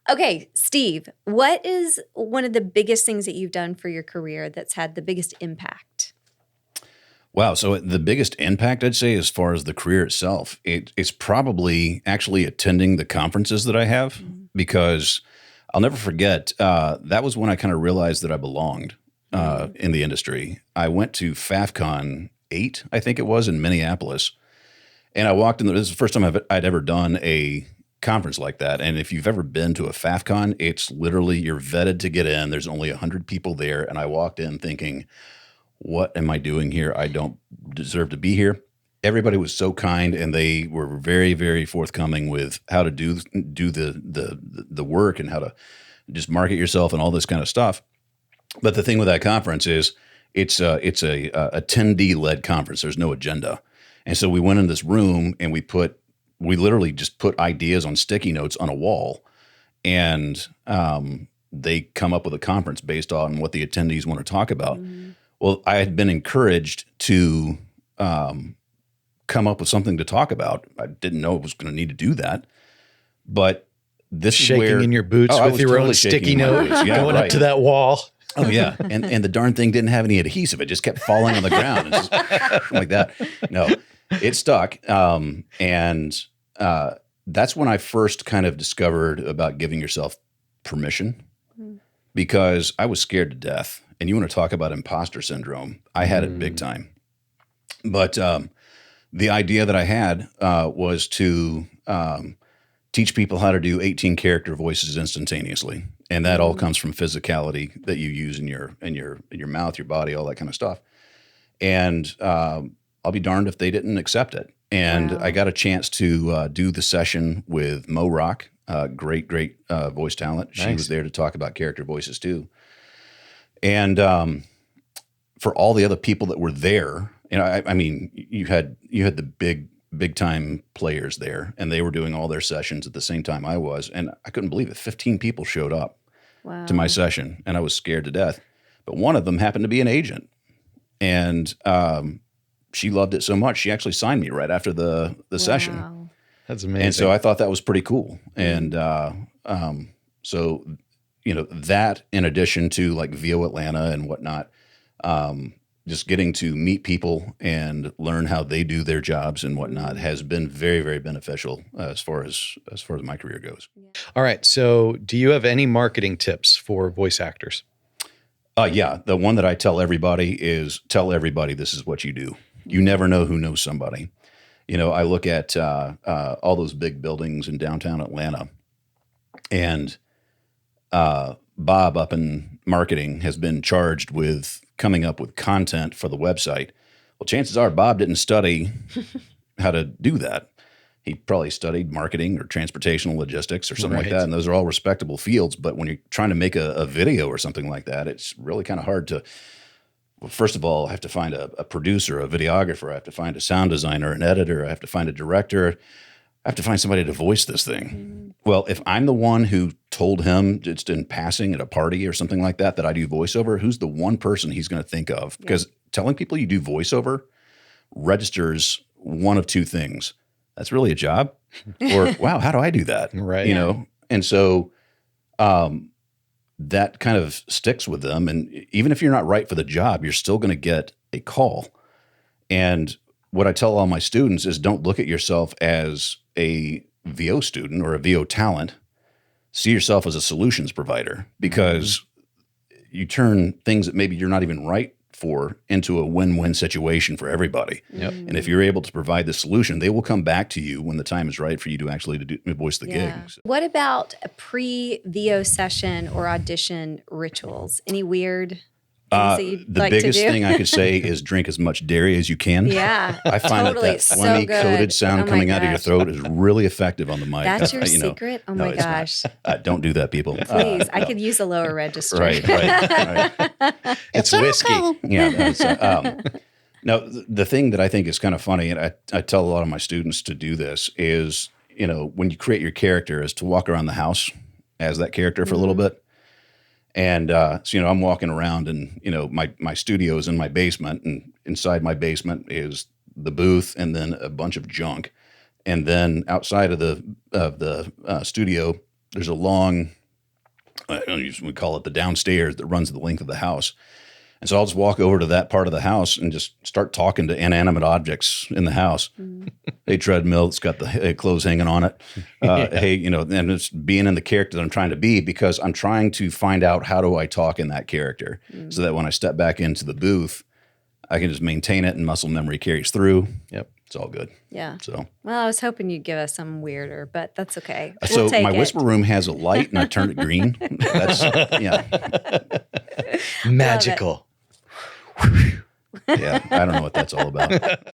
Okay, Steve, what is one of the biggest things that you've done for your career that's had the biggest impact? Wow. So the biggest impact, I'd say, as far as the career itself, it's probably actually attending the conferences that I have, because I'll never forget, that was when I kind of realized that I belonged in the industry. I went to FAFCon 8, I think it was, in Minneapolis. And I walked in, this is the first time I'd ever done a conference like that. And if you've ever been to a FAFCon, it's literally, you're vetted to get in. There's only 100 people there. And I walked in thinking, what am I doing here? I don't deserve to be here. Everybody was so kind, and they were very, very forthcoming with how to do the work and how to just market yourself and all this kind of stuff. But the thing with that conference is it's a attendee led conference. There's no agenda. And so we went in this room and we literally just put ideas on sticky notes on a wall, and they come up with a conference based on what the attendees want to talk about. Well, I had been encouraged to come up with something to talk about. I didn't know I was going to need to do that, but this shaking is where in your boots with your totally own sticky note, Yeah, going right. up to that wall. Oh yeah, and the darn thing didn't have any adhesive. It just kept falling on the ground, and just like that. No, it stuck, and that's when I first kind of discovered about giving yourself permission, because I was scared to death. And you want to talk about imposter syndrome? I had it big time. But the idea that I had was to teach people how to do 18 character voices instantaneously, and that all comes from physicality that you use in your mouth, your body, all that kind of stuff. And I'll be darned if they didn't accept it. And I got a chance to do the session with Mo Rock, great voice talent. She was there to talk about character voices too. And for all the other people that were there, I mean, you had the big time players there, and they were doing all their sessions at the same time I was, and I couldn't believe it. 15 people showed up to my session, and I was scared to death. But one of them happened to be an agent, and she loved it so much she actually signed me right after the session. That's amazing. And so I thought that was pretty cool. And so, that in addition to like VO Atlanta and whatnot, just getting to meet people and learn how they do their jobs and whatnot has been very, very beneficial as far as my career goes. All right. So do you have any marketing tips for voice actors? Yeah. The one that I tell everybody is tell everybody this is what you do. You never know who knows somebody. I look at all those big buildings in downtown Atlanta, and Bob up in marketing has been charged with coming up with content for the website. Well, chances are Bob didn't study how to do that. He probably studied marketing or transportational logistics or something like that, and those are all respectable fields. But when you're trying to make a video or something like that, it's really kind of hard to. Well, first of all, I have to find a producer, a videographer. I have to find a sound designer, an editor. I have to find a director. I have to find somebody to voice this thing. Well, if I'm the one who told him just in passing at a party or something like that I do voiceover, who's the one person he's going to think of? Because telling people you do voiceover registers one of two things. That's really a job, or wow, how do I do that? Right. And so that kind of sticks with them. And even if you're not right for the job, you're still going to get a call. And what I tell all my students is don't look at yourself as a VO student or a VO talent. See yourself as a solutions provider, because you turn things that maybe you're not even right for into a win-win situation for everybody. Yep. And if you're able to provide the solution, they will come back to you when the time is right for you to actually voice the gig. So. What about a pre-VO session or audition rituals? Any weird things that you'd the like to do? biggest thing I could say is drink as much dairy as you can. Yeah, I find totally. that phlegmy, coated sound coming out of your throat is really effective on the mic. That's your secret? Oh my gosh. Don't do that, people. Please, I could use a lower register. Right. It's whiskey. Yeah. Now, the thing that I think is kind of funny, and I tell a lot of my students to do this, is, when you create your character, is to walk around the house as that character for a little bit. And so, I'm walking around, and, my studio is in my basement, and inside my basement is the booth and then a bunch of junk. And then outside of the studio there's a long, we call it the downstairs that runs the length of the house. And so I'll just walk over to that part of the house and just start talking to inanimate objects in the house. Hey, treadmill, it's got the clothes hanging on it. Hey, and it's being in the character that I'm trying to be, because I'm trying to find out how do I talk in that character so that when I step back into the booth, I can just maintain it and muscle memory carries through. Yep. It's all good. Yeah. So, well, I was hoping you'd give us some weirder, but that's okay. so We'll take my it. whisper room has a light and I turned it green. That's, yeah. Magical. Yeah. I don't know what that's all about.